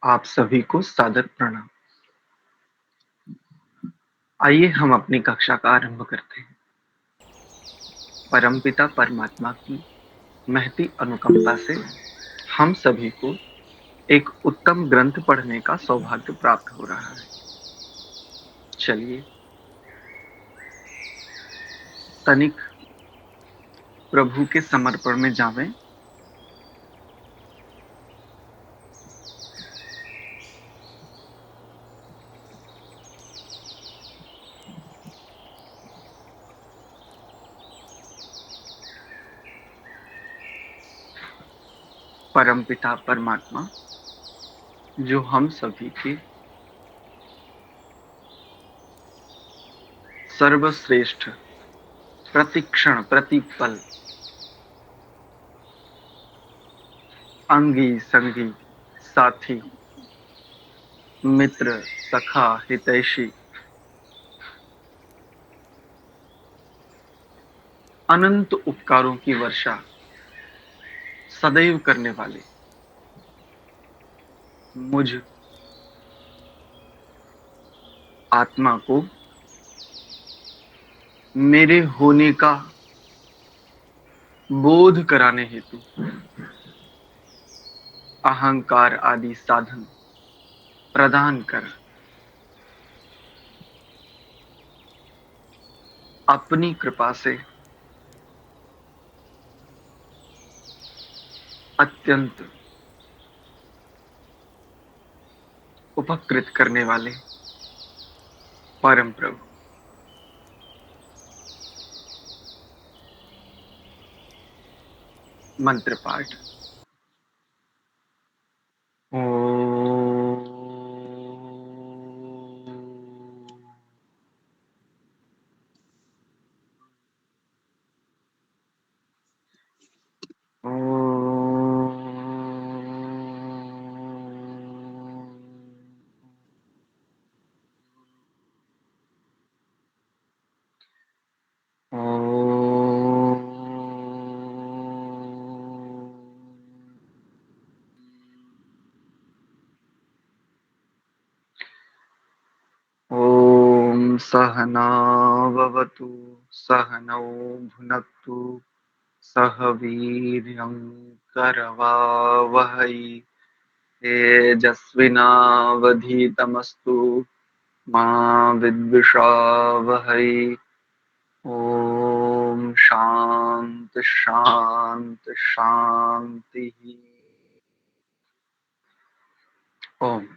आप सभी को सादर प्रणाम। आइए हम अपनी कक्षा का आरंभ करते हैं। परमपिता परमात्मा की महती अनुकंपा से हम सभी को एक उत्तम ग्रंथ पढ़ने का सौभाग्य प्राप्त हो रहा है। चलिए तनिक प्रभु के समर्पण में जावें। परमपिता परमात्मा जो हम सभी के सर्वश्रेष्ठ प्रतिक्षण प्रतिपल अंगी संगी साथी मित्र सखा हितैषी अनंत उपकारों की वर्षा सदैव करने वाले मुझ आत्मा को मेरे होने का बोध कराने हेतु अहंकार आदि साधन प्रदान कर अपनी कृपा से अत्यंत उपकृत करने वाले परम प्रभु। मंत्र पाठ। ओम सहना भवतु सहनौ भुनक्तु सह वीर्यं करवावहै तेजस्विनावधीतमस्तु मा विद्विषावहै। ओम शांत शांत शांति। ओम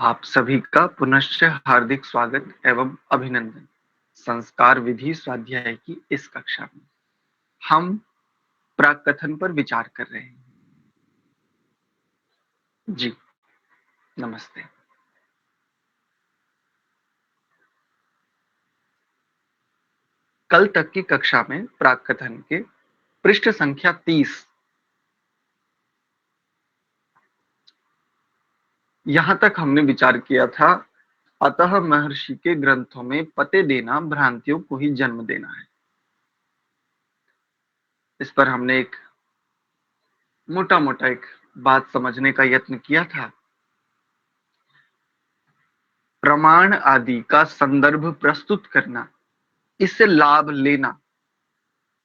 आप सभी का पुनश्च हार्दिक स्वागत एवं अभिनंदन। संस्कार विधि स्वाध्याय की इस कक्षा में हम प्राक कथन पर विचार कर रहे हैं। जी नमस्ते। कल तक की कक्षा में प्राक कथन के पृष्ठ संख्या 30 यहां तक हमने विचार किया था। अतः महर्षि के ग्रंथों में पते देना भ्रांतियों को ही जन्म देना है। इस पर हमने एक मोटा मोटा एक बात समझने का यत्न किया था। प्रमाण आदि का संदर्भ प्रस्तुत करना, इससे लाभ लेना,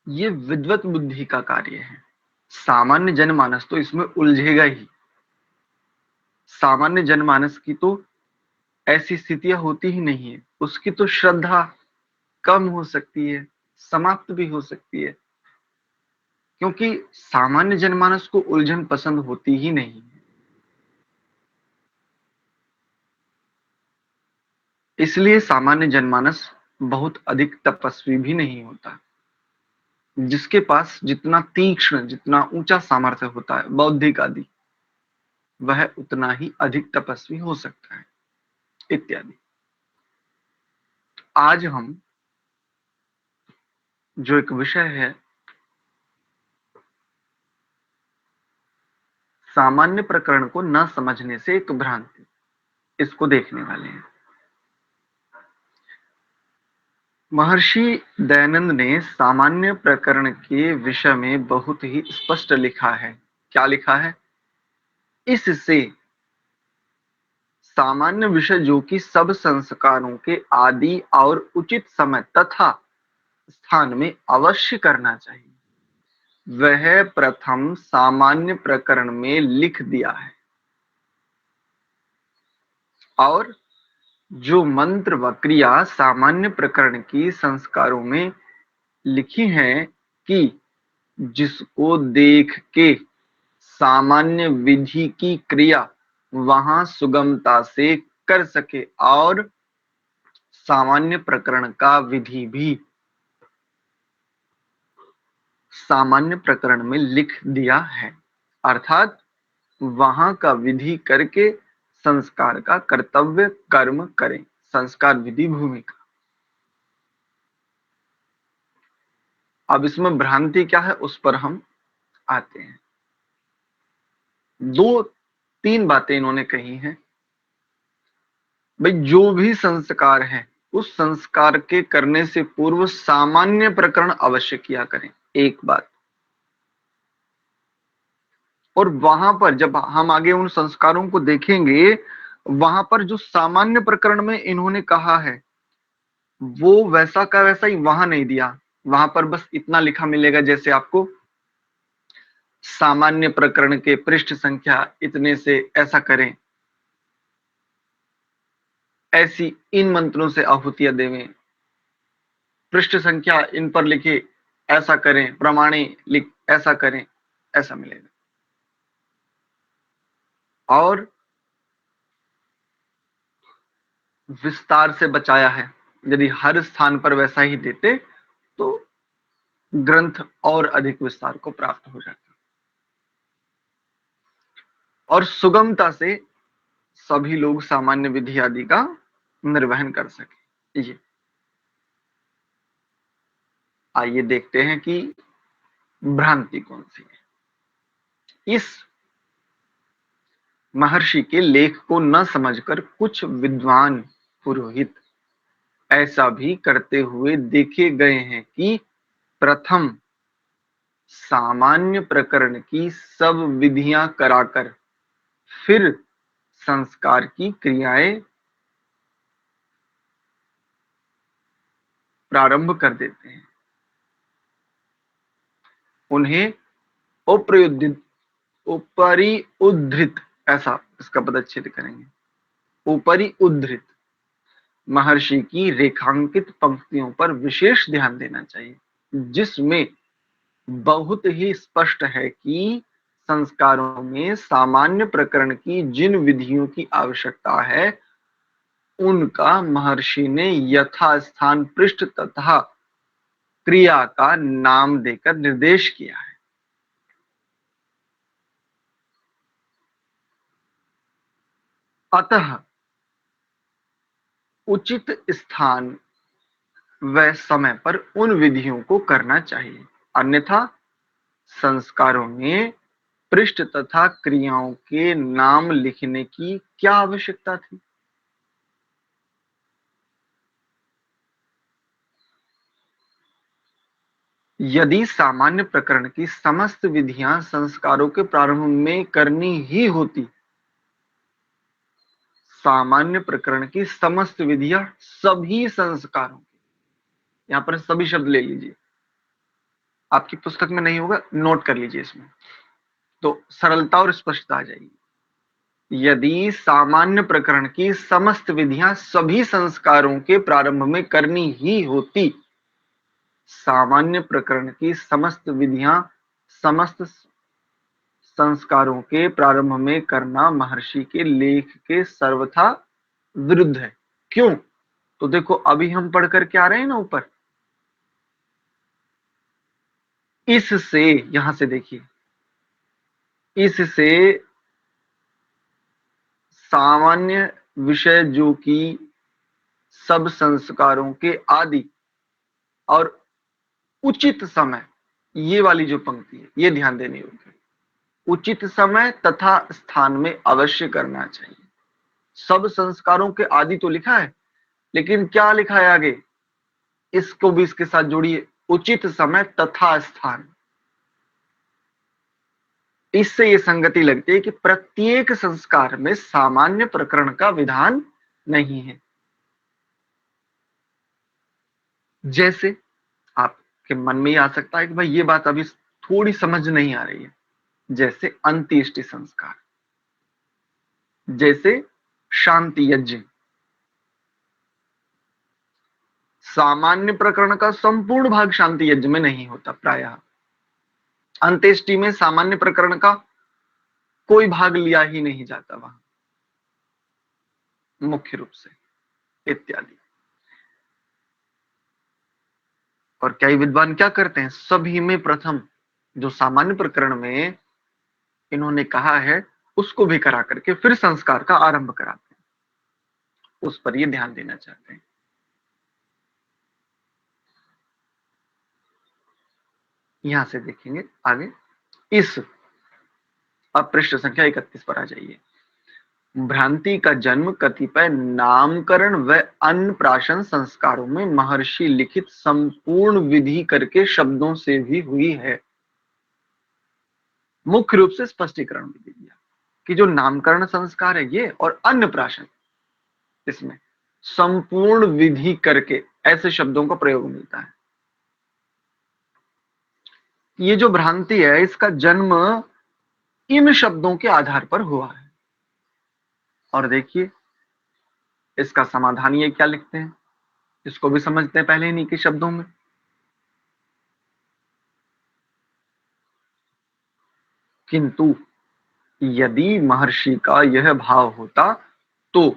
ये विद्वत बुद्धि का कार्य है। सामान्य जनमानस तो इसमें उलझेगा ही। सामान्य जनमानस की तो ऐसी स्थितियां होती ही नहीं है। उसकी तो श्रद्धा कम हो सकती है, समाप्त भी हो सकती है, क्योंकि सामान्य जनमानस को उलझन पसंद होती ही नहीं है। इसलिए सामान्य जनमानस बहुत अधिक तपस्वी भी नहीं होता। जिसके पास जितना तीक्ष्ण, जितना ऊंचा सामर्थ्य होता है बौद्धिक आदि, वह उतना ही अधिक तपस्वी हो सकता है इत्यादि। आज हम जो एक विषय है सामान्य प्रकरण को न समझने से एक भ्रांति, इसको देखने वाले हैं। महर्षि दयानंद ने सामान्य प्रकरण के विषय में बहुत ही स्पष्ट लिखा है। क्या लिखा है? इससे सामान्य विषय जो कि सब संस्कारों के आदि और उचित समय तथा स्थान में अवश्य करना चाहिए, वह प्रथम सामान्य प्रकरण में लिख दिया है। और जो मंत्र व क्रिया सामान्य प्रकरण की संस्कारों में लिखी हैं कि जिसको देख के सामान्य विधि की क्रिया वहां सुगमता से कर सके, और सामान्य प्रकरण का विधि भी सामान्य प्रकरण में लिख दिया है, अर्थात वहां का विधि करके संस्कार का कर्तव्य कर्म करें। संस्कार विधि भूमिका। अब इसमें भ्रांति क्या है उस पर हम आते हैं। दो तीन बातें इन्होंने कही हैं। भाई जो भी संस्कार है उस संस्कार के करने से पूर्व सामान्य प्रकरण अवश्य किया करें, एक बात। और वहां पर जब हम आगे उन संस्कारों को देखेंगे, वहां पर जो सामान्य प्रकरण में इन्होंने कहा है वो वैसा का वैसा ही वहां नहीं दिया। वहां पर बस इतना लिखा मिलेगा, जैसे आपको सामान्य प्रकरण के पृष्ठ संख्या इतने से ऐसा करें, ऐसी इन मंत्रों से आहुतियां देवें, पृष्ठ संख्या इन पर लिखे ऐसा करें, प्रमाणे लिख ऐसा करें, ऐसा मिलेगा। और विस्तार से बचाया है। यदि हर स्थान पर वैसा ही देते तो ग्रंथ और अधिक विस्तार को प्राप्त हो जाता और सुगमता से सभी लोग सामान्य विधि आदि का निर्वहन कर सके। ये आइए देखते हैं कि भ्रांति कौन सी है। इस महर्षि के लेख को न समझकर कुछ विद्वान पुरोहित ऐसा भी करते हुए देखे गए हैं कि प्रथम सामान्य प्रकरण की सब विधियां कराकर फिर संस्कार की क्रियाएं प्रारंभ कर देते हैं। उन्हें अप्रयुदित ऊपरी उद्धृत, ऐसा इसका पदच्छेद करेंगे, ऊपरी उद्धृत महर्षि की रेखांकित पंक्तियों पर विशेष ध्यान देना चाहिए, जिसमें बहुत ही स्पष्ट है कि संस्कारों में सामान्य प्रकरण की जिन विधियों की आवश्यकता है उनका महर्षि ने यथास्थान पृष्ठ तथा क्रिया का नाम देकर निर्देश किया है। अतः उचित स्थान व समय पर उन विधियों को करना चाहिए, अन्यथा संस्कारों में पृष्ठ तथा क्रियाओं के नाम लिखने की क्या आवश्यकता थी। यदि सामान्य प्रकरण की समस्त विधियां संस्कारों के प्रारंभ में करनी ही होती, सामान्य प्रकरण की समस्त विधियां सभी संस्कारों की, यहां पर सभी शब्द ले लीजिए, आपकी पुस्तक में नहीं होगा, नोट कर लीजिए इसमें, तो सरलता और स्पष्टता आ जाएगी। यदि सामान्य प्रकरण की समस्त विधियां सभी संस्कारों के प्रारंभ में करनी ही होती, सामान्य प्रकरण की समस्त विधियां समस्त संस्कारों के प्रारंभ में करना महर्षि के लेख के सर्वथा विरुद्ध है। क्यों? तो देखो अभी हम पढ़ करके आ रहे हैं ना ऊपर, इससे, यहां से देखिए, इससे सामान्य विषय जो कि सब संस्कारों के आदि और उचित समय, ये वाली जो पंक्ति है ये ध्यान देने योग्य है। उचित समय तथा स्थान में अवश्य करना चाहिए। सब संस्कारों के आदि तो लिखा है, लेकिन क्या लिखा है आगे, इसको भी इसके साथ जोड़िए, उचित समय तथा स्थान। इससे ये संगति लगती है कि प्रत्येक संस्कार में सामान्य प्रकरण का विधान नहीं है। जैसे आपके मन में ही आ सकता है कि भाई ये बात अभी थोड़ी समझ नहीं आ रही है, जैसे अंत्येष्टि संस्कार, जैसे शांति यज्ञ। सामान्य प्रकरण का संपूर्ण भाग शांति यज्ञ में नहीं होता, प्रायः अंत्येष्टि में सामान्य प्रकरण का कोई भाग लिया ही नहीं जाता वहां, मुख्य रूप से, इत्यादि। और कई विद्वान क्या करते हैं, सभी में प्रथम जो सामान्य प्रकरण में इन्होंने कहा है उसको भी करा करके फिर संस्कार का आरंभ कराते हैं। उस पर ये ध्यान देना चाहते हैं। यहां से देखेंगे आगे, इस अब पृष्ठ संख्या 31 पर आ जाइए। भ्रांति का जन्म कतिपय नामकरण व अन्नप्राशन संस्कारों में महर्षि लिखित संपूर्ण विधि करके शब्दों से भी हुई है। मुख्य रूप से स्पष्टीकरण भी दिया कि जो नामकरण संस्कार है ये, और अन्नप्राशन, इसमें संपूर्ण विधि करके ऐसे शब्दों का प्रयोग मिलता है। ये जो भ्रांति है इसका जन्म इन शब्दों के आधार पर हुआ है। और देखिए इसका समाधान ये क्या लिखते हैं, इसको भी समझते हैं पहले इन्हीं के शब्दों में। किंतु यदि महर्षि का यह भाव होता तो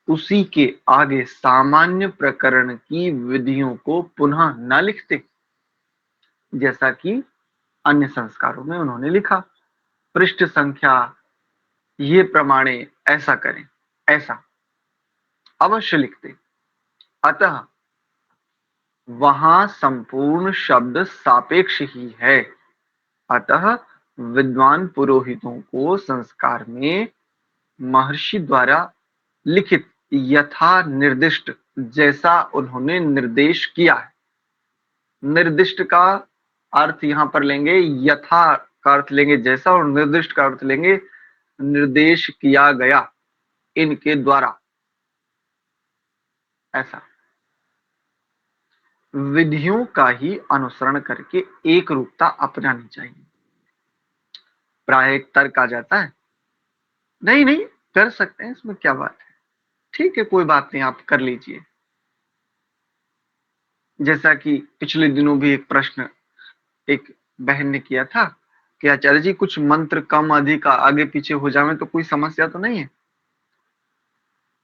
उसी के आगे सामान्य प्रकरण की विधियों को पुनः न लिखते, जैसा कि अन्य संस्कारों में उन्होंने लिखा। पृष्ठ संख्या ये प्रमाणे ऐसा करें, ऐसा अवश्य लिखते। अतः वहां संपूर्ण शब्द सापेक्ष ही है। अतः विद्वान पुरोहितों को संस्कार में महर्षि द्वारा लिखित यथा निर्दिष्ट, जैसा उन्होंने निर्देश किया है। निर्दिष्ट का अर्थ यहां पर लेंगे, यथा का अर्थ लेंगे जैसा, और निर्दिष्ट का अर्थ लेंगे निर्देश किया गया इनके द्वारा, ऐसा। विधियों का ही अनुसरण करके एक रूपता अपनानी चाहिए। प्राय एक तर्क आ जाता है, नहीं नहीं कर सकते हैं, इसमें क्या बात है, ठीक है कोई बात नहीं आप कर लीजिए। जैसा कि पिछले दिनों भी एक प्रश्न एक बहन ने किया था कि आचार्य जी कुछ मंत्र कम अधिक आगे पीछे हो जाए तो कोई समस्या तो नहीं है।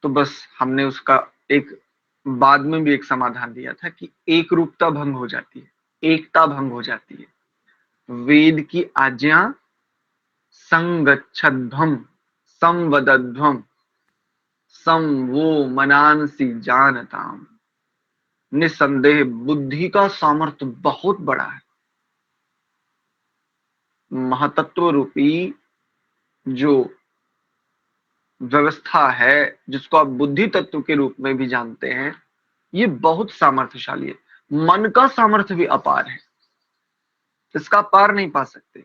तो बस हमने उसका एक बाद में भी एक समाधान दिया था कि एक रूपता भंग हो जाती है, एकता भंग हो जाती है। वेद की आज्ञा संगच्छध्वम संवदध्वम सम वो मनांसी जानताम। निसंदेह बुद्धि का सामर्थ्य बहुत बड़ा है। महतत्व रूपी जो व्यवस्था है, जिसको आप बुद्धि तत्व के रूप में भी जानते हैं, ये बहुत सामर्थ्यशाली है। मन का सामर्थ्य भी अपार है, इसका पार नहीं पा सकते।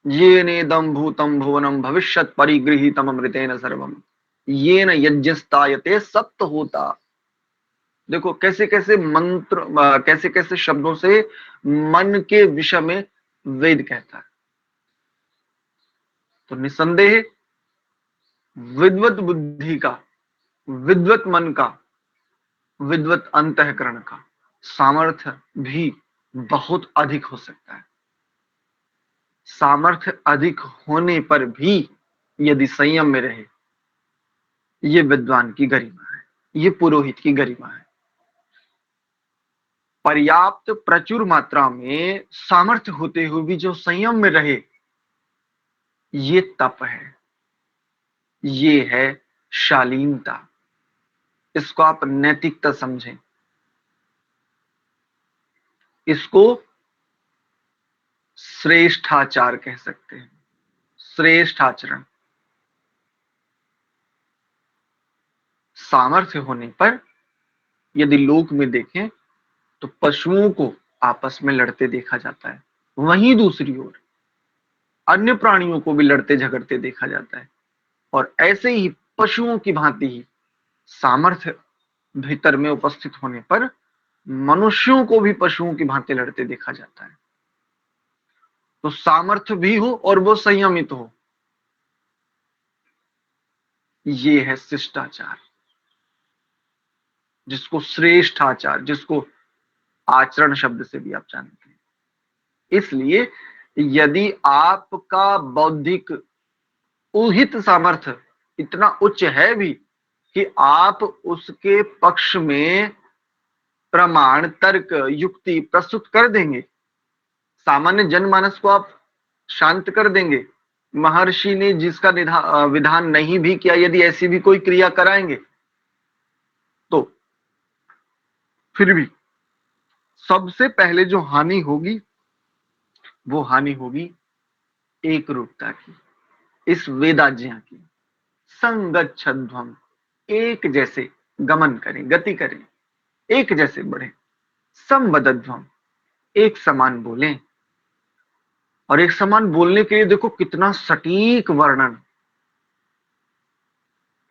ये नेदम भूतम भुवनम भविष्यत परिगृहीतम अमृतेन सर्वम ये न यज्ञस्तायते सप्त होता। देखो कैसे कैसे मंत्र, कैसे कैसे शब्दों से मन के विषय में वेद कहता है। तो निसंदेह विद्वत बुद्धि का, विद्वत मन का, विद्वत अंतःकरण का सामर्थ्य भी बहुत अधिक हो सकता है। सामर्थ्य अधिक होने पर भी यदि संयम में रहे, ये विद्वान की गरिमा है, ये पुरोहित की गरिमा है। पर्याप्त प्रचुर मात्रा में सामर्थ्य होते हुए भी जो संयम में रहे, ये तप है, ये है शालीनता। इसको आप नैतिकता समझें, इसको श्रेष्ठाचार कह सकते हैं, श्रेष्ठ आचरण। सामर्थ्य होने पर यदि लोक में देखें तो पशुओं को आपस में लड़ते देखा जाता है। वहीं दूसरी ओर अन्य प्राणियों को भी लड़ते झगड़ते देखा जाता है। और ऐसे ही पशुओं की भांति ही सामर्थ्य भीतर में उपस्थित होने पर मनुष्यों को भी पशुओं की भांति लड़ते देखा जाता है। तो सामर्थ्य भी हो और वो संयमित हो, ये है शिष्टाचार, जिसको श्रेष्ठ आचार, जिसको आचरण शब्द से भी आप जानते हैं। इसलिए यदि आपका बौद्धिक उहित सामर्थ्य इतना उच्च है भी कि आप उसके पक्ष में प्रमाण, तर्क, युक्ति प्रस्तुत कर देंगे, सामान्य जनमानस को आप शांत कर देंगे, महर्षि ने जिसका विधान नहीं भी किया, यदि ऐसी भी कोई क्रिया कराएंगे, तो फिर भी सबसे पहले जो हानि होगी वो हानि होगी एक रूपता की, इस वेदाज्ञा की। संगच्छध्वम, एक जैसे गमन करें, गति करें, एक जैसे बढ़े। संवदध्वम, एक समान बोलें। और एक समान बोलने के लिए देखो कितना सटीक वर्णन,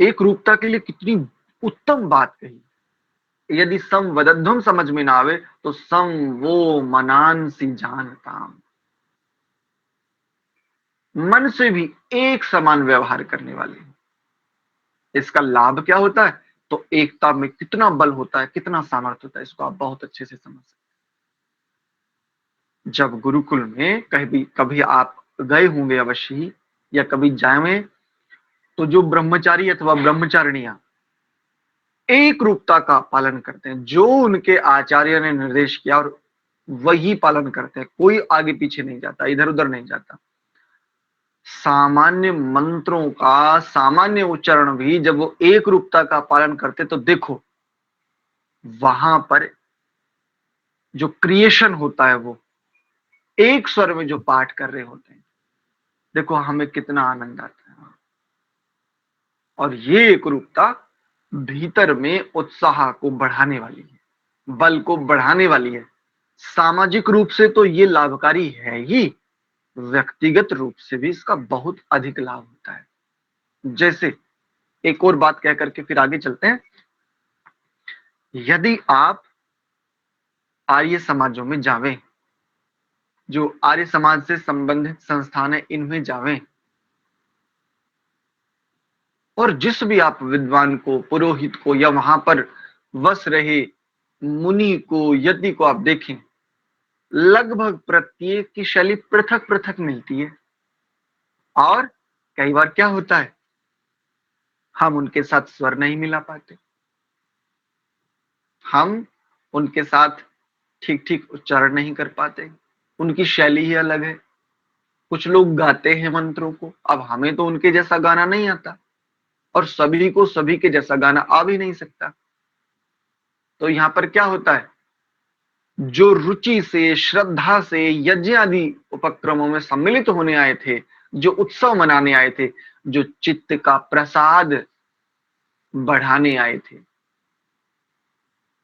एक रूपता के लिए कितनी उत्तम बात कही। यदि संवदध्वम समझ में ना आवे तो सम वो मनांसी जानताम, मन से भी एक समान व्यवहार करने वाले। इसका लाभ क्या होता है? तो एकता में कितना बल होता है, कितना सामर्थ्य होता है, इसको आप बहुत अच्छे से समझ सकते हैं। जब गुरुकुल में कभी कभी आप गए होंगे अवश्य ही, या कभी जाए, तो जो ब्रह्मचारी अथवा ब्रह्मचारिणियां एक रूपता का पालन करते हैं, जो उनके आचार्य ने निर्देश किया और वही पालन करते हैं, कोई आगे पीछे नहीं जाता, इधर उधर नहीं जाता। सामान्य मंत्रों का सामान्य उच्चारण भी जब वो एक रूपता का पालन करते, तो देखो वहां पर जो क्रिएशन होता है, वो एक स्वर में जो पाठ कर रहे होते हैं, देखो हमें कितना आनंद आता है। और ये एक रूपता भीतर में उत्साह को बढ़ाने वाली है, बल को बढ़ाने वाली है। सामाजिक रूप से तो ये लाभकारी है ही, व्यक्तिगत रूप से भी इसका बहुत अधिक लाभ होता है। जैसे एक और बात कह करके फिर आगे चलते हैं। यदि आप आर्य समाजों में जावें, जो आर्य समाज से संबंधित संस्थान है, इनमें जावें, और जिस भी आप विद्वान को, पुरोहित को, या वहां पर वस रहे मुनि को, यति को आप देखें, लगभग प्रत्येक की शैली पृथक पृथक मिलती है। और कई बार क्या होता है, हम उनके साथ स्वर नहीं मिला पाते, हम उनके साथ ठीक ठीक उच्चारण नहीं कर पाते, उनकी शैली ही अलग है। कुछ लोग गाते हैं मंत्रों को, अब हमें तो उनके जैसा गाना नहीं आता, और सभी को सभी के जैसा गाना आ भी नहीं सकता। तो यहां पर क्या होता है, जो रुचि से, श्रद्धा से यज्ञ आदि उपक्रमों में सम्मिलित होने आए थे, जो उत्सव मनाने आए थे, जो चित्त का प्रसाद बढ़ाने आए थे,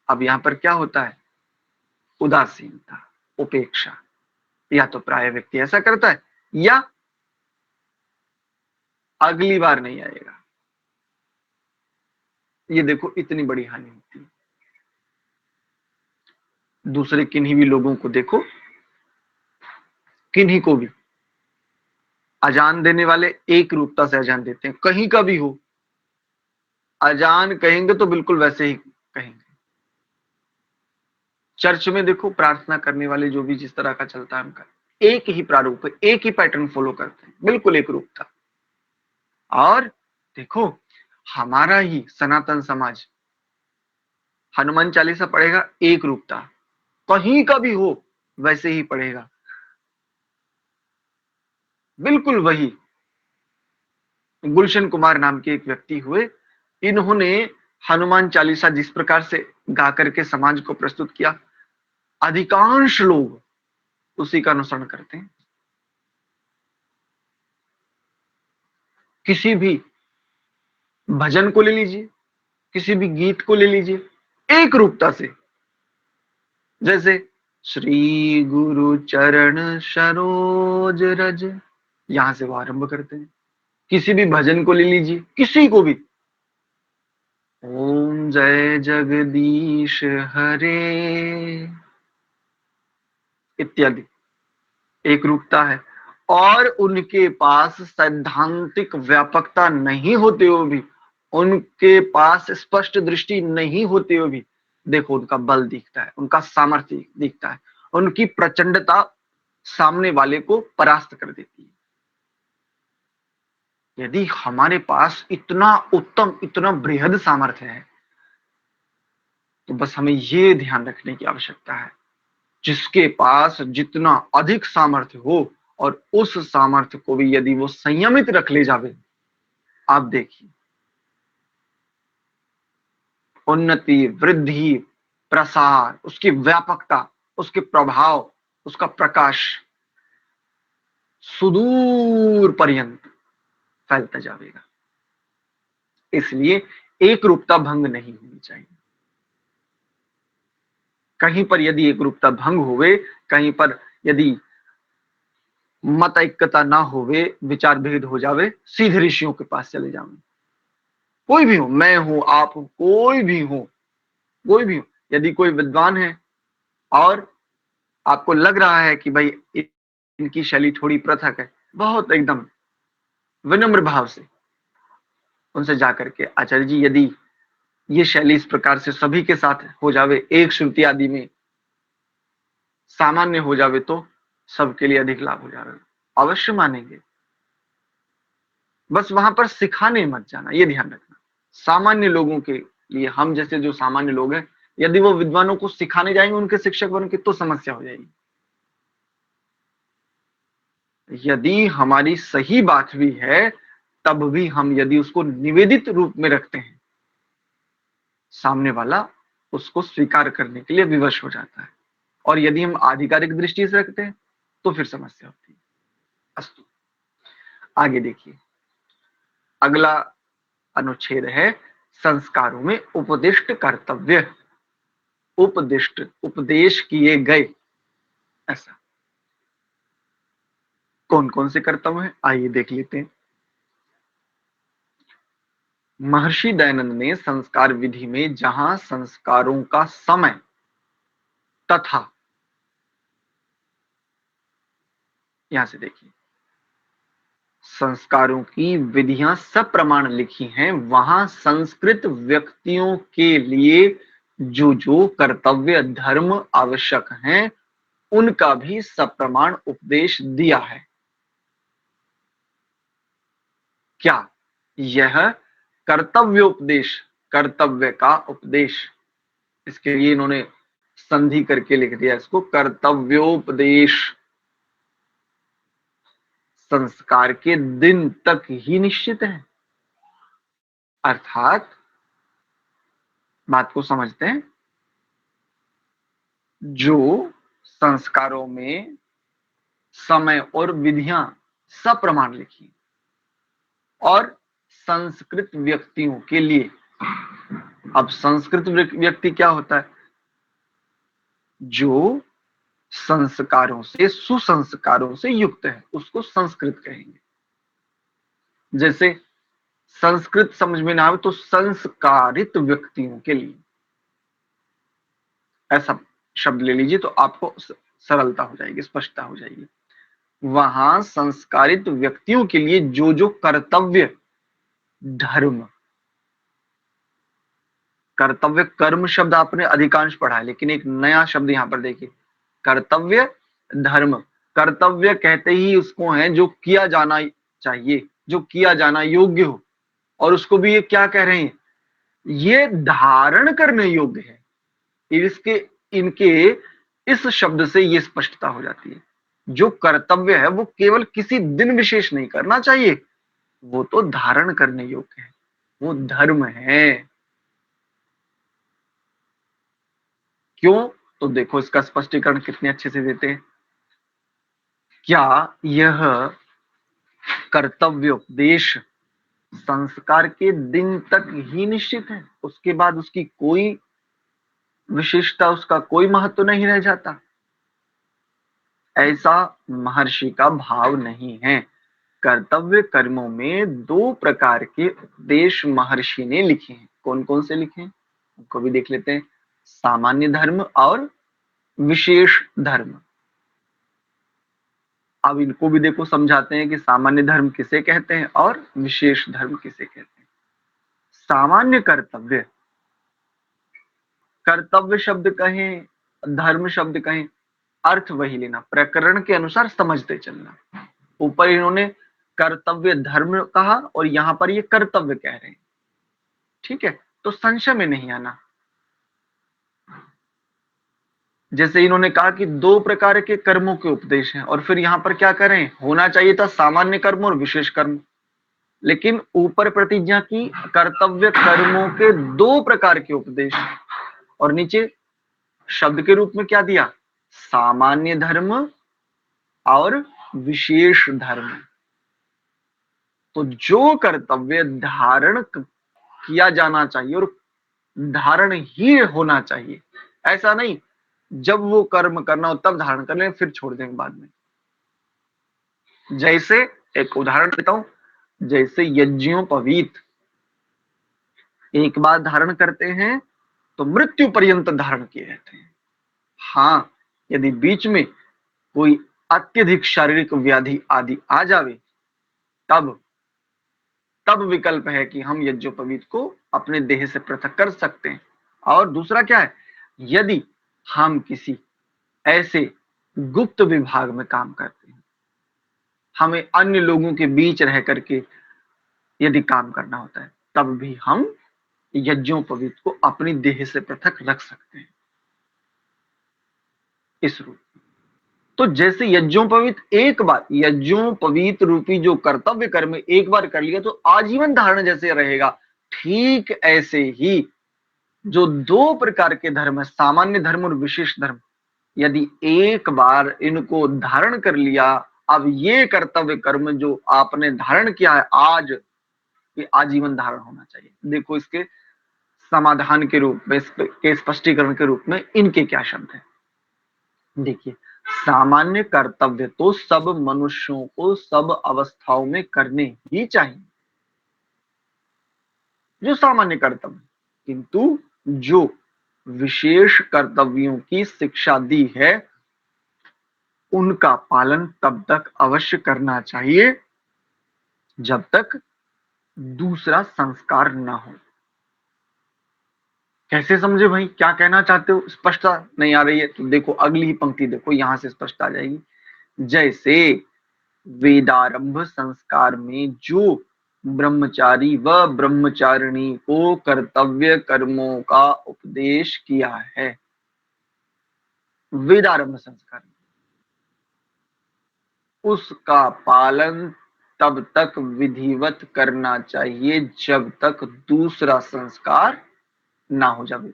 अब यहां पर क्या होता है, उदासीनता, उपेक्षा। या तो प्राय व्यक्ति ऐसा करता है, या अगली बार नहीं आएगा। ये देखो इतनी बड़ी हानि होती है। दूसरे किन्हीं भी लोगों को देखो, किन्हीं को भी अजान देने वाले एक रूपता से अजान देते हैं, कहीं का भी हो, अजान कहेंगे तो बिल्कुल वैसे ही कहेंगे। चर्च में देखो प्रार्थना करने वाले जो भी जिस तरह का चलता है उनका एक ही प्रारूप है, एक ही पैटर्न फॉलो करते हैं, बिल्कुल एक रूपता। और देखो हमारा ही सनातन समाज हनुमान चालीसा पढ़ेगा, एक रूपता, कहीं का भी हो वैसे ही पढ़ेगा, बिल्कुल वही। गुलशन कुमार नाम के एक व्यक्ति हुए, इन्होंने हनुमान चालीसा जिस प्रकार से गा करके समाज को प्रस्तुत किया, अधिकांश लोग उसी का अनुसरण करते हैं। किसी भी भजन को ले लीजिए, किसी भी गीत को ले लीजिए, एक रूपता से, जैसे श्री गुरु चरण सरोज रज यहां से वो आरंभ करते हैं। किसी भी भजन को ले लीजिए, किसी को भी, ओम जय जगदीश हरे इत्यादि, एक रूपता है। और उनके पास सैद्धांतिक व्यापकता नहीं होते हुए भी, उनके पास स्पष्ट दृष्टि नहीं होते हुए भी, देखो उनका बल दिखता है, उनका सामर्थ्य दिखता है, उनकी प्रचंडता सामने वाले को परास्त कर देती है। यदि हमारे पास इतना उत्तम, इतना बृहद सामर्थ्य है, तो बस हमें ये ध्यान रखने की आवश्यकता है, जिसके पास जितना अधिक सामर्थ्य हो और उस सामर्थ्य को भी यदि वो संयमित रख ले जावे, आप देखिए उन्नति, वृद्धि, प्रसार, उसकी व्यापकता, उसके प्रभाव, उसका प्रकाश सुदूर पर्यंत फैलता जाएगा। इसलिए एक रूपता भंग नहीं होनी चाहिए। कहीं पर यदि एक रूपता भंग होवे, कहीं पर यदि मत ऐक्यता ना होवे, विचार भेद हो जावे, सीधे ऋषियों के पास चले जावे। कोई भी हो, मैं हूं, आप हो, कोई भी हो, कोई भी हो, यदि कोई विद्वान है और आपको लग रहा है कि भाई इनकी शैली थोड़ी पृथक है, बहुत एकदम विनम्र भाव से उनसे जाकर के, आचार्य जी यदि ये शैली इस प्रकार से सभी के साथ हो जावे, एक श्रुति आदि में सामान्य हो जावे, तो सबके लिए अधिक लाभ हो जावे, अवश्य मानेंगे। बस वहां पर सिखाने मत जाना, ये ध्यान रखना। सामान्य लोगों के लिए, हम जैसे जो सामान्य लोग हैं, यदि वो विद्वानों को सिखाने जाएंगे, उनके शिक्षक बन के, तो समस्या हो जाएगी। यदि हमारी सही बात भी है, तब भी हम यदि उसको निवेदित रूप में रखते हैं, सामने वाला उसको स्वीकार करने के लिए विवश हो जाता है। और यदि हम आधिकारिक दृष्टि से रखते हैं, तो फिर समस्या होती है। अस्तु, आगे देखिए, अगला अनुच्छेद है संस्कारों में उपदिष्ट कर्तव्य। उपदिष्ट, उपदेश किए गए, ऐसा कौन कौन से कर्तव्य हैं, आइए देख लेते हैं। महर्षि दयानंद ने संस्कार विधि में जहां संस्कारों का समय तथा, यहां से देखिए, संस्कारों की विधियां सप्रमाण लिखी हैं, वहां संस्कृत व्यक्तियों के लिए जो जो कर्तव्य धर्म आवश्यक हैं, उनका भी सप्रमाण उपदेश दिया है। क्या यह कर्तव्योपदेश, कर्तव्य का उपदेश, इसके लिए इन्होंने संधि करके लिख दिया इसको, कर्तव्योपदेश संस्कार के दिन तक ही निश्चित है। अर्थात बात को समझते हैं, जो संस्कारों में समय और विधियां सप्रमाण लिखी, और संस्कृत व्यक्तियों के लिए, अब संस्कृत व्यक्ति क्या होता है, जो संस्कारों से, सुसंस्कारों से युक्त है, उसको संस्कृत कहेंगे। जैसे संस्कृत समझ में ना आए तो संस्कारित व्यक्तियों के लिए, ऐसा शब्द ले लीजिए, तो आपको सरलता हो जाएगी, स्पष्टता हो जाएगी। वहां संस्कारित व्यक्तियों के लिए जो जो कर्तव्य धर्म, कर्तव्य कर्म शब्द आपने अधिकांश पढ़ा है, लेकिन एक नया शब्द यहां पर देखिए, कर्तव्य धर्म। कर्तव्य कहते ही उसको है जो किया जाना चाहिए, जो किया जाना योग्य हो, और उसको भी ये क्या कह रहे हैं, ये धारण करने योग्य है। इसके, इनके इस शब्द से ये स्पष्टता हो जाती है, जो कर्तव्य है वो केवल किसी दिन विशेष नहीं करना चाहिए, वो तो धारण करने योग्य है, वो धर्म है। क्यों? तो देखो इसका स्पष्टीकरण कितने अच्छे से देते हैं। क्या यह कर्तव्योपदेश संस्कार के दिन तक ही निश्चित है, उसके बाद उसकी कोई विशेषता, उसका कोई महत्व नहीं रह जाता? ऐसा महर्षि का भाव नहीं है। कर्तव्य कर्मों में दो प्रकार के उपदेश महर्षि ने लिखे हैं। कौन कौन से लिखे हैं उनको भी देख लेते हैं। सामान्य धर्म और विशेष धर्म। अब इनको भी देखो समझाते हैं कि सामान्य धर्म किसे कहते हैं और विशेष धर्म किसे कहते हैं। सामान्य कर्तव्य, कर्तव्य शब्द कहें, धर्म शब्द कहें, अर्थ वही लेना, प्रकरण के अनुसार समझते चलना। ऊपर इन्होंने कर्तव्य धर्म कहा और यहां पर ये कर्तव्य कह रहे हैं, ठीक है, तो संशय में नहीं आना। जैसे इन्होंने कहा कि दो प्रकार के कर्मों के उपदेश हैं और फिर यहां पर क्या करें, होना चाहिए था सामान्य कर्म और विशेष कर्म, लेकिन ऊपर प्रतिज्ञा की कर्तव्य कर्मों के दो प्रकार के उपदेश और नीचे शब्द के रूप में क्या दिया, सामान्य धर्म और विशेष धर्म। तो जो कर्तव्य धारण किया जाना चाहिए और धारण ही होना चाहिए, ऐसा नहीं जब वो कर्म करना हो तब धारण कर लें फिर छोड़ देंगे बाद में। जैसे एक उदाहरण देता हूं, जैसे यज्ञोपवीत एक बार धारण करते हैं तो मृत्यु पर्यंत धारण किए रहते हैं। हाँ, यदि बीच में कोई अत्यधिक शारीरिक व्याधि आदि आ जावे तब तब विकल्प है कि हम यज्ञोपवीत को अपने देह से पृथक कर सकते हैं। और दूसरा क्या है, यदि हम किसी ऐसे गुप्त विभाग में काम करते हैं, हमें अन्य लोगों के बीच रह करके यदि काम करना होता है, तब भी हम यज्ञोपवीत को अपनी देह से पृथक रख सकते हैं इस रूप। तो जैसे यज्ञोपवीत एक बार, यज्ञोपवीत रूपी जो कर्तव्य कर्म एक बार कर लिया तो आजीवन धारण जैसे रहेगा, ठीक ऐसे ही जो दो प्रकार के धर्म है, सामान्य धर्म और विशेष धर्म, यदि एक बार इनको धारण कर लिया, अब ये कर्तव्य कर्म जो आपने धारण किया है आज, ये आजीवन धारण होना चाहिए। देखो इसके समाधान के रूप में, इसके स्पष्टीकरण के रूप में इनके क्या शब्द है। देखिए, सामान्य कर्तव्य तो सब मनुष्यों को सब अवस्थाओं में करने ही चाहिए, जो सामान्य कर्तव्य, किंतु जो विशेष कर्तव्यों की शिक्षा दी है उनका पालन तब तक अवश्य करना चाहिए जब तक दूसरा संस्कार न हो। कैसे समझे भाई, क्या कहना चाहते हो, स्पष्टता नहीं आ रही है तो देखो अगली ही पंक्ति देखो, यहां से स्पष्ट आ जाएगी। जैसे वेदारंभ संस्कार में जो ब्रह्मचारी व ब्रह्मचारिणी को कर्तव्य कर्मों का उपदेश किया है, वेदारंभ संस्कार में उसका पालन तब तक विधिवत करना चाहिए जब तक दूसरा संस्कार ना हो जाए।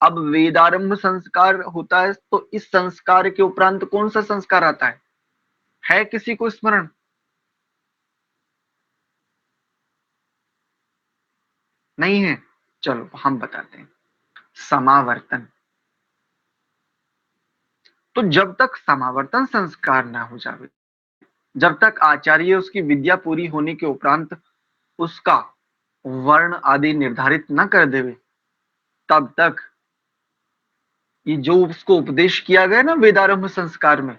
अब वेदारंभ संस्कार होता है तो इस संस्कार के उपरांत कौन सा संस्कार आता है किसी को स्मरण? नहीं है, चलो हम बताते हैं, समावर्तन। तो जब तक समावर्तन संस्कार ना हो जाए, जब तक आचार्य उसकी विद्या पूरी होने के उपरांत उसका वर्ण आदि निर्धारित न कर देवे, तब तक ये जो उसको उपदेश किया गया ना वेदारंभ संस्कार में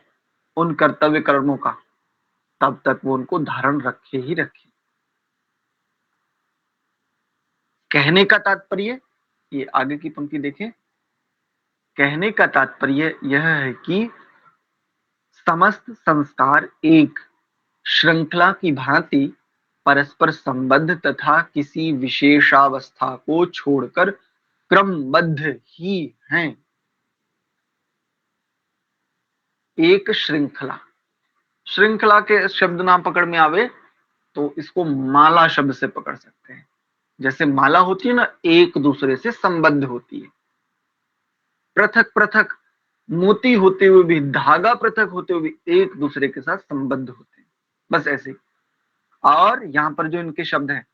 उन कर्तव्य कर्मों का, तब तक वो उनको धारण रखे ही रखे। कहने का तात्पर्य, ये आगे की पंक्ति देखें, कहने का तात्पर्य यह है कि समस्त संस्कार एक श्रृंखला की भांति परस्पर संबद्ध तथा किसी विशेषावस्था को छोड़कर क्रमबद्ध ही हैं। एक श्रृंखला, श्रृंखला के शब्द ना पकड़ में आवे तो इसको माला शब्द से पकड़ सकते हैं। जैसे माला होती है ना, एक दूसरे से संबद्ध होती है, पृथक पृथक मोती होते हुए भी, धागा पृथक होते हुए भी एक दूसरे के साथ संबद्ध होते हैं, बस ऐसे। और यहां पर जो इनके शब्द हैं,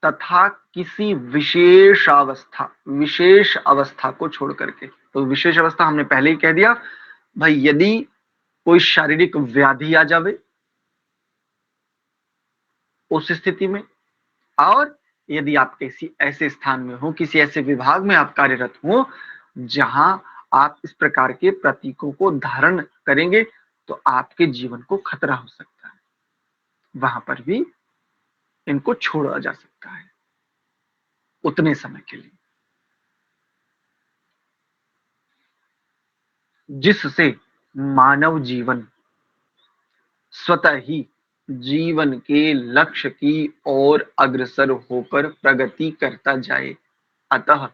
तथा किसी विशेष अवस्था को छोड़ करके, तो विशेष अवस्था हमने पहले ही कह दिया भाई, यदि कोई शारीरिक व्याधि आ जावे उस स्थिति में, और यदि आप किसी ऐसे स्थान में हो, किसी ऐसे विभाग में आप कार्यरत हो जहां आप इस प्रकार के प्रतीकों को धारण करेंगे, तो आपके जीवन को खतरा हो सकता है। वहां पर भी इनको छोड़ा जा सकता है उतने समय के लिए, जिससे मानव जीवन स्वतः ही जीवन के लक्ष्य की ओर अग्रसर होकर प्रगति करता जाए। अतः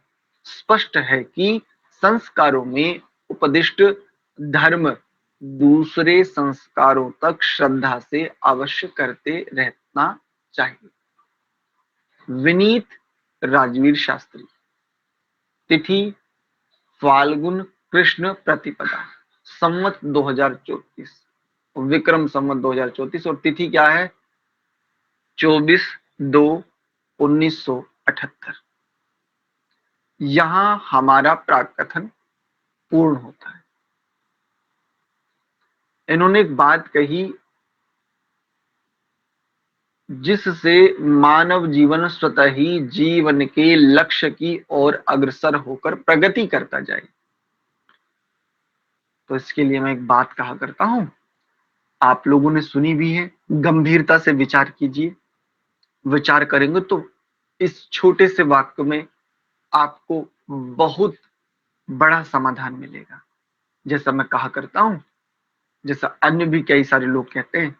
स्पष्ट है कि संस्कारों में उपदिष्ट धर्म दूसरे संस्कारों तक श्रद्धा से अवश्य करते रहना चाहिए। विनीत राजवीर शास्त्री। तिथि फाल्गुन कृष्ण प्रतिपदा, संवत 2034, विक्रम संवत 2034, और तिथि क्या है? 24/2/1978। यहां हमारा प्राक कथन पूर्ण होता है। इन्होंने एक बात कही, जिससे मानव जीवन स्वतः ही जीवन के लक्ष्य की ओर अग्रसर होकर प्रगति करता जाए। तो इसके लिए मैं एक बात कहा करता हूं, आप लोगों ने सुनी भी है, गंभीरता से विचार कीजिए। विचार करेंगे तो इस छोटे से वाक्य में आपको बहुत बड़ा समाधान मिलेगा। जैसा मैं कहा करता हूं, जैसा अन्य भी कई सारे लोग कहते हैं,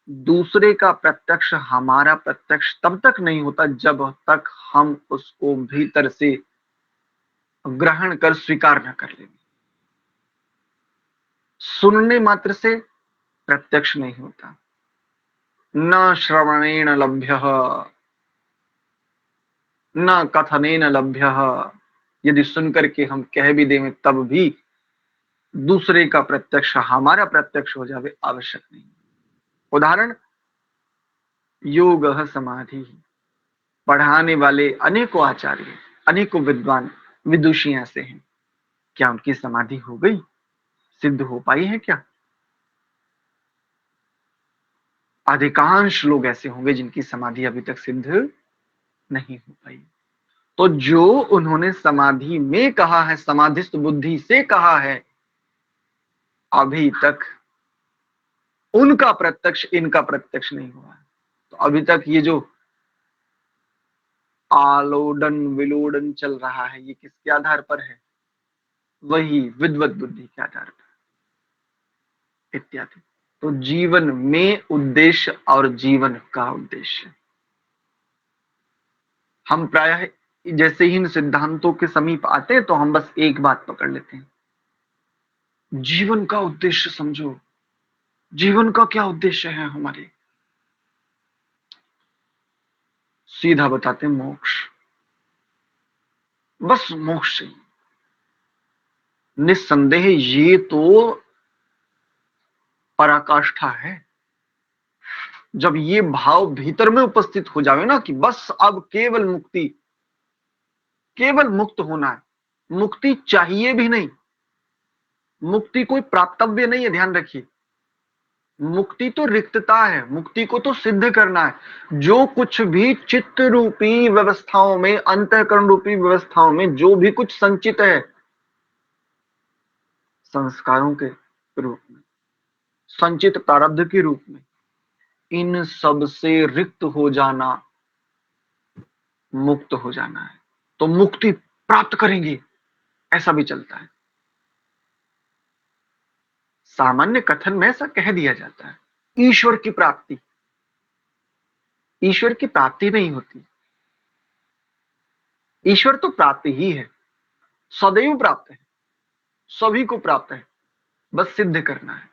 दूसरे का प्रत्यक्ष हमारा प्रत्यक्ष तब तक नहीं होता जब तक हम उसको भीतर से ग्रहण कर स्वीकार न कर लेंगे। सुनने मात्र से प्रत्यक्ष नहीं होता। न श्रवणेन लभ्य, न कथनेन लभ्य। यदि सुनकर के हम कह भी दें तब भी दूसरे का प्रत्यक्ष हमारा प्रत्यक्ष हो जावे आवश्यक नहीं। उदाहरण, योग समाधि। पढ़ाने वाले अनेकों आचार्य, अनेकों विद्वान विदुषी ऐसे हैं, क्या उनकी समाधि हो गई, सिद्ध हो पाई है क्या? अधिकांश लोग ऐसे होंगे जिनकी समाधि अभी तक सिद्ध नहीं हो पाई। तो जो उन्होंने समाधि में कहा है, समाधिस्थ बुद्धि से कहा है, अभी तक उनका प्रत्यक्ष इनका प्रत्यक्ष नहीं हुआ है। तो अभी तक ये जो आलोडन विलोडन चल रहा है, ये किसके आधार पर है? वही विद्वत बुद्धि के आधार पर, इत्यादि। तो जीवन में उद्देश्य और जीवन का उद्देश्य, हम प्रायः जैसे ही इन सिद्धांतों के समीप आते हैं तो हम बस एक बात पकड़ लेते हैं, जीवन का उद्देश्य समझो। जीवन का क्या उद्देश्य है हमारे? सीधा बताते हैं, मोक्ष। बस मोक्ष चाहिए। निस्संदेह ये तो पराकाष्ठा है। जब ये भाव भीतर में उपस्थित हो जावे ना कि बस अब केवल मुक्ति, केवल मुक्त होना है, मुक्ति चाहिए भी नहीं, मुक्ति कोई प्राप्तव्य नहीं है, ध्यान रखिए। मुक्ति तो रिक्तता है, मुक्ति को तो सिद्ध करना है। जो कुछ भी चित्त रूपी व्यवस्थाओं में, अंतःकरण रूपी व्यवस्थाओं में जो भी कुछ संचित है संस्कारों के रूप में, संचित प्रारब्ध के रूप में, इन सब से रिक्त हो जाना, मुक्त हो जाना है। तो मुक्ति प्राप्त करेंगे ऐसा भी चलता है। सामान्य कथन में ऐसा कह दिया जाता है, ईश्वर की प्राप्ति। ईश्वर की प्राप्ति नहीं होती, ईश्वर तो प्राप्ति ही है, सदैव प्राप्त है, सभी को प्राप्त है, बस सिद्ध करना है।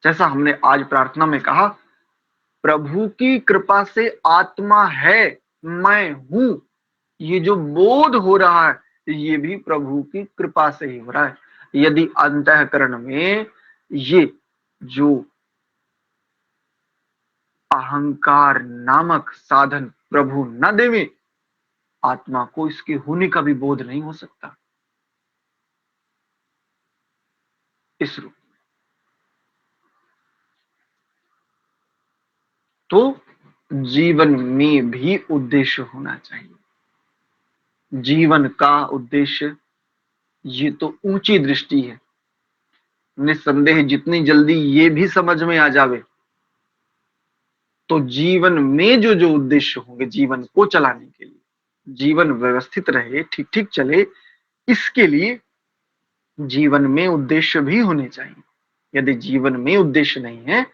जैसा हमने आज प्रार्थना में कहा, प्रभु की कृपा से आत्मा है, मैं हूं, ये जो बोध हो रहा है ये भी प्रभु की कृपा से ही हो रहा है। यदि अंतःकरण में ये जो अहंकार नामक साधन प्रभु न देवे, आत्मा को इसके होने का भी बोध नहीं हो सकता। इस रूप तो जीवन में भी उद्देश्य होना चाहिए। जीवन का उद्देश्य, ये तो ऊंची दृष्टि है। निस्संदेह जितनी जल्दी ये भी समझ में आ जावे, तो जीवन में जो जो उद्देश्य होंगे जीवन को चलाने के लिए, जीवन व्यवस्थित रहे, ठीक ठीक चले, इसके लिए जीवन में उद्देश्य भी होने चाहिए। यदि जीवन में उद्देश्य नहीं है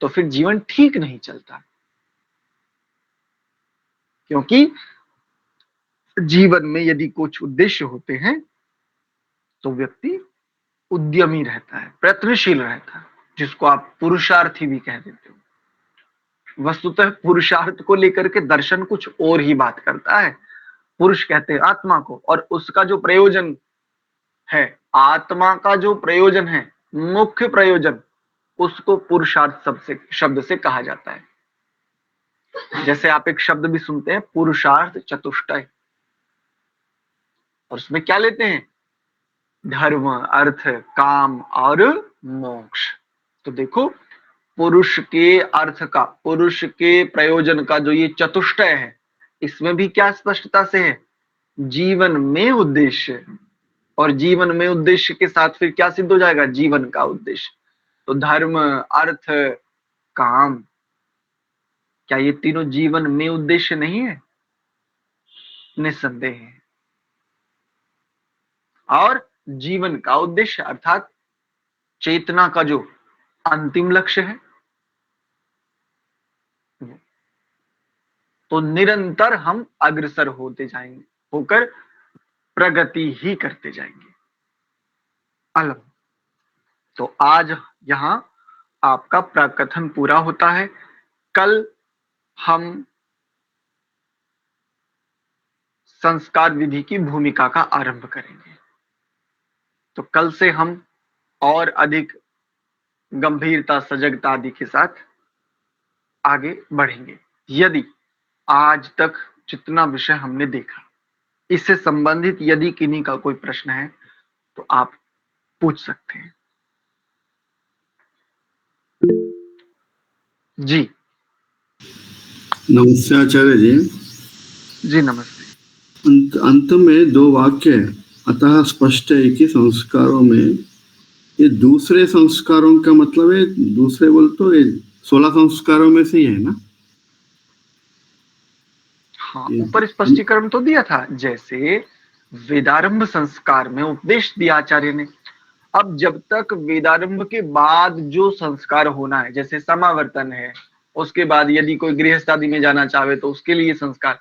तो फिर जीवन ठीक नहीं चलता, क्योंकि जीवन में यदि कुछ उद्देश्य होते हैं तो व्यक्ति उद्यमी रहता है, प्रयत्नशील रहता है, जिसको आप पुरुषार्थी भी कह देते हो। वस्तुतः पुरुषार्थ को लेकर के दर्शन कुछ और ही बात करता है। पुरुष कहते हैं आत्मा को, और उसका जो प्रयोजन है, आत्मा का जो प्रयोजन है, मुख्य प्रयोजन, उसको पुरुषार्थ शब्द से कहा जाता है। जैसे आप एक शब्द भी सुनते हैं, पुरुषार्थ चतुष्टय, और उसमें क्या लेते हैं? धर्म, अर्थ, काम और मोक्ष। तो देखो, पुरुष के अर्थ का, पुरुष के प्रयोजन का जो ये चतुष्टय है, इसमें भी क्या स्पष्टता से है? जीवन में उद्देश्य, और जीवन में उद्देश्य के साथ फिर क्या सिद्ध हो जाएगा? जीवन का उद्देश्य। तो धर्म, अर्थ, काम, क्या ये तीनों जीवन में उद्देश्य नहीं है? निस्संदेह है। और जीवन का उद्देश्य अर्थात चेतना का जो अंतिम लक्ष्य है, तो निरंतर हम अग्रसर होते जाएंगे, होकर प्रगति ही करते जाएंगे। अलग। तो आज यहां आपका प्रकथन पूरा होता है। कल हम संस्कार विधि की भूमिका का आरंभ करेंगे। तो कल से हम और अधिक गंभीरता, सजगता आदि के साथ आगे बढ़ेंगे। यदि आज तक जितना विषय हमने देखा, इससे संबंधित यदि किन्हीं का कोई प्रश्न है तो आप पूछ सकते हैं। जी नमस्ते आचार्य जी। जी नमस्ते। अंत में दो वाक्य है, अतः स्पष्ट है कि संस्कारों में, ये दूसरे संस्कारों का मतलब है, दूसरे बोल तो ये 16 संस्कारों में से ही है ना? हाँ, ऊपर स्पष्टीकरण तो दिया था। जैसे वेदारंभ संस्कार में उपदेश दिया आचार्य ने। अब जब तक वेदारंभ के बाद जो संस्कार होना है, जैसे समावर्तन है, उसके बाद यदि कोई गृहस्थ आदि में जाना चाहे तो उसके लिए संस्कार,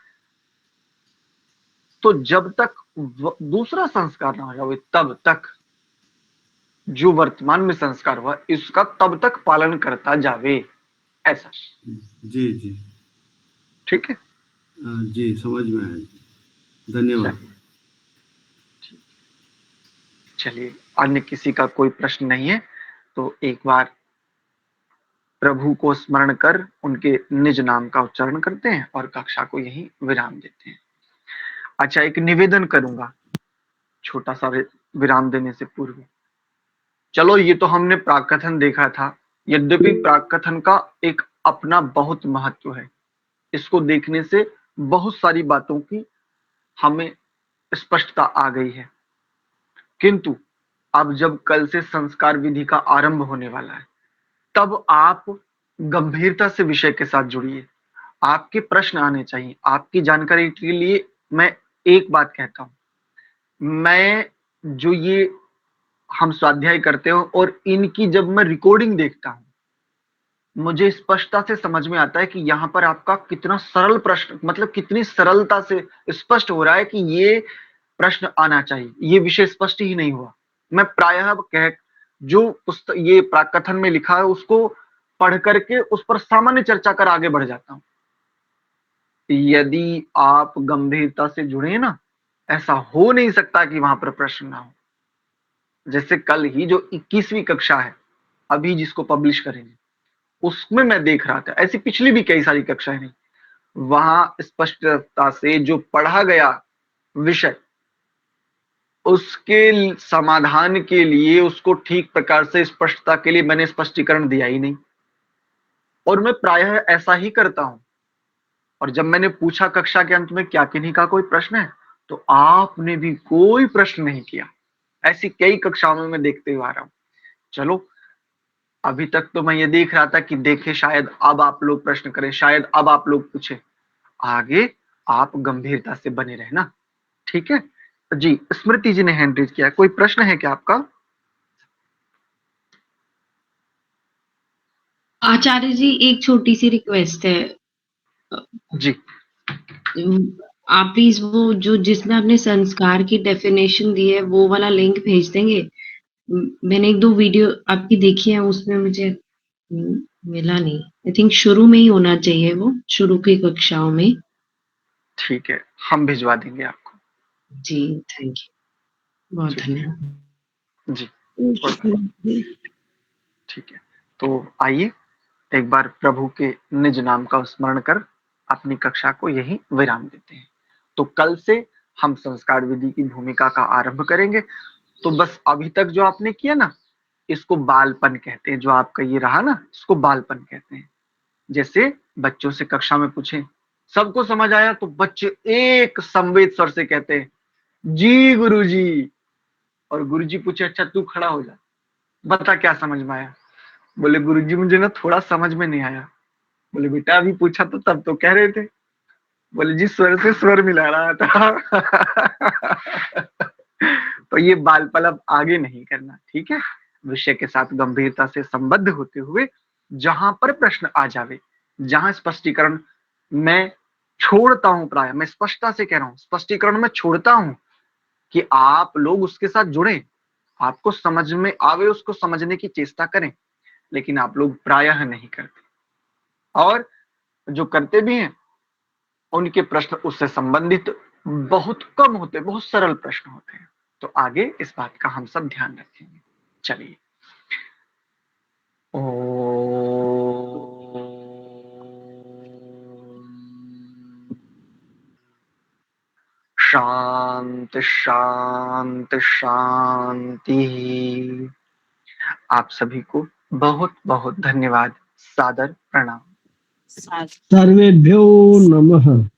तो जब तक दूसरा संस्कार ना हो जाए तब तक जो वर्तमान में संस्कार हुआ इसका तब तक पालन करता जावे, ऐसा। जी जी ठीक है जी, समझ में आया। धन्यवाद। चलिए, अन्य किसी का कोई प्रश्न नहीं है तो एक बार प्रभु को स्मरण कर उनके निज नाम का उच्चारण करते हैं और कक्षा को यही विराम देते हैं। अच्छा, एक निवेदन करूंगा छोटा सा विराम देने से पूर्व। चलो, ये तो हमने प्राकथन देखा था। यद्यपि प्राकथन का एक अपना बहुत महत्व है, इसको देखने से बहुत सारी बातों की हमें स्पष्टता आ गई है। किंतु अब जब कल से संस्कार विधि का आरंभ होने वाला है, तब आप गंभीरता से विषय के साथ जुड़िए। आपके प्रश्न आने चाहिए। आपकी जानकारी के लिए मैं एक बात कहता हूं, मैं जो ये हम स्वाध्याय करते हो और इनकी जब मैं रिकॉर्डिंग देखता हूं, मुझे स्पष्टता से समझ में आता है कि यहाँ पर आपका कितना सरल प्रश्न, मतलब कितनी सरलता से स्पष्ट हो रहा है कि ये प्रश्न आना चाहिए, ये विषय स्पष्ट ही नहीं हुआ। मैं प्रायः कह जो पुस्तक ये प्राकथन में लिखा है उसको पढ़ करके उस पर सामान्य चर्चा कर आगे बढ़ जाता हूं। यदि आप गंभीरता से जुड़े ना, ऐसा हो नहीं सकता कि वहां पर प्रश्न ना हो। जैसे कल ही जो 21वीं कक्षा है, अभी जिसको पब्लिश करेंगे, उसमें मैं देख रहा था, ऐसी पिछली भी कई सारी कक्षाएं नहीं, वहां स्पष्टता से जो पढ़ा गया विषय, उसके समाधान के लिए, उसको ठीक प्रकार से स्पष्टता के लिए मैंने स्पष्टीकरण दिया ही नहीं। और मैं प्रायः ऐसा ही करता हूं। और जब मैंने पूछा कक्षा के अंत में क्या किन्हीं का कोई प्रश्न है, तो आपने भी कोई प्रश्न नहीं किया। ऐसी कई कक्षाओं में मैं देखते हुए आ रहा हूं। चलो, अभी तक तो मैं ये देख रहा था कि देखे शायद अब आप लोग प्रश्न करें, शायद अब आप लोग पूछे। आगे आप गंभीरता से बने रहना, ठीक है? जी, स्मृति जी ने हैंड रेज किया। कोई प्रश्न है क्या आपका? आचार्य जी, एक छोटी सी रिक्वेस्ट है। जी, आप प्लीज वो जो जिसमें आपने संस्कार की डेफिनेशन दी है वो वाला लिंक भेज देंगे। मैंने एक दो वीडियो आपकी देखी है, उसमें मुझे मिला नहीं। आई थिंक शुरू में ही होना चाहिए, वो शुरू की कक्षाओं में। ठीक है, हम भिजवा देंगे आपको। जी, थैंक यू, बहुत जी धन्यवाद। जी, ठीक है। तो आइए एक बार प्रभु के निज नाम का स्मरण कर अपनी कक्षा को यही विराम देते हैं। तो कल से हम संस्कार विधि की भूमिका का आरंभ करेंगे। तो बस अभी तक जो आपने किया ना, इसको बालपन कहते हैं। जो आपका ये रहा ना, इसको बालपन कहते हैं। जैसे बच्चों से कक्षा में पूछे, सबको समझ आया, तो बच्चे एक संवेद स्वर से कहते हैं जी गुरुजी। और गुरुजी पूछे अच्छा तू खड़ा हो जा, बता क्या समझ में आया। बोले गुरुजी मुझे ना थोड़ा समझ में नहीं आया। बोले बेटा अभी पूछा तो तब तो कह रहे थे। बोले जी स्वर से स्वर मिला रहा था। तो ये बालपल अब आगे नहीं करना, ठीक है? विषय के साथ गंभीरता से संबद्ध होते हुए जहां पर प्रश्न आ जावे, जहां स्पष्टीकरण मैं छोड़ता हूं, प्राय मैं स्पष्टता से कह रहा हूं, स्पष्टीकरण में छोड़ता हूं कि आप लोग उसके साथ जुड़ें, आपको समझ में आवे, उसको समझने की चेष्टा करें। लेकिन आप लोग प्रायः नहीं करते, और जो करते भी हैं उनके प्रश्न उससे संबंधित बहुत कम होते, बहुत सरल प्रश्न होते हैं। तो आगे इस बात का हम सब ध्यान रखेंगे। चलिए, शांति शांति शांति। आप सभी को बहुत बहुत धन्यवाद, सादर प्रणाम। सर्वेभ्यो नमः।